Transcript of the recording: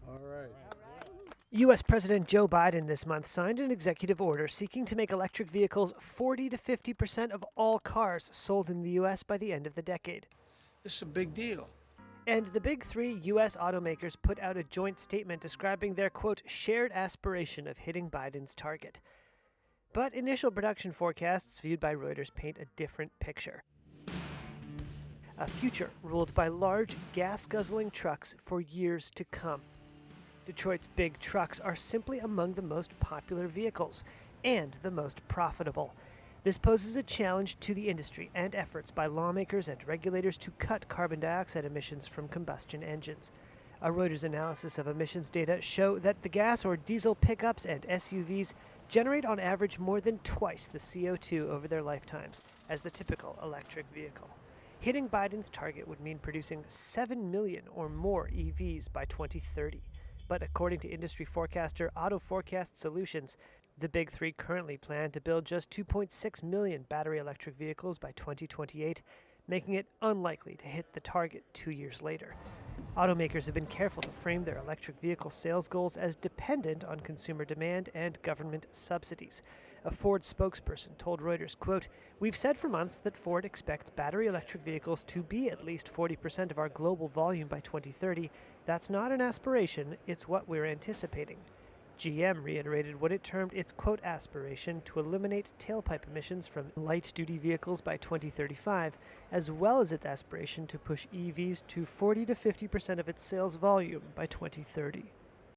All right. U.S. President Joe Biden this month signed an executive order seeking to make electric vehicles 40 to 50% of all cars sold in the U.S. by the end of the decade. This is a big deal. And the big three U.S. automakers put out a joint statement describing their, quote, shared aspiration of hitting Biden's target. But initial production forecasts viewed by Reuters paint a different picture. A future ruled by large, gas-guzzling trucks for years to come. Detroit's big trucks are simply among the most popular vehicles and the most profitable. This poses a challenge to the industry and efforts by lawmakers and regulators to cut carbon dioxide emissions from combustion engines. A Reuters analysis of emissions data show that the gas or diesel pickups and SUVs generate on average more than twice the CO2 over their lifetimes as the typical electric vehicle. Hitting Biden's target would mean producing 7 million or more EVs by 2030. But according to industry forecaster Auto Forecast Solutions, the big three currently plan to build just 2.6 million battery electric vehicles by 2028, making it unlikely to hit the target 2 years later. Automakers have been careful to frame their electric vehicle sales goals as dependent on consumer demand and government subsidies. A Ford spokesperson told Reuters, quote, "We've said for months that Ford expects battery electric vehicles to be at least 40% of our global volume by 2030. That's not an aspiration, it's what we're anticipating." GM reiterated what it termed its, quote, aspiration to eliminate tailpipe emissions from light-duty vehicles by 2035, as well as its aspiration to push EVs to 40 to 50% of its sales volume by 2030.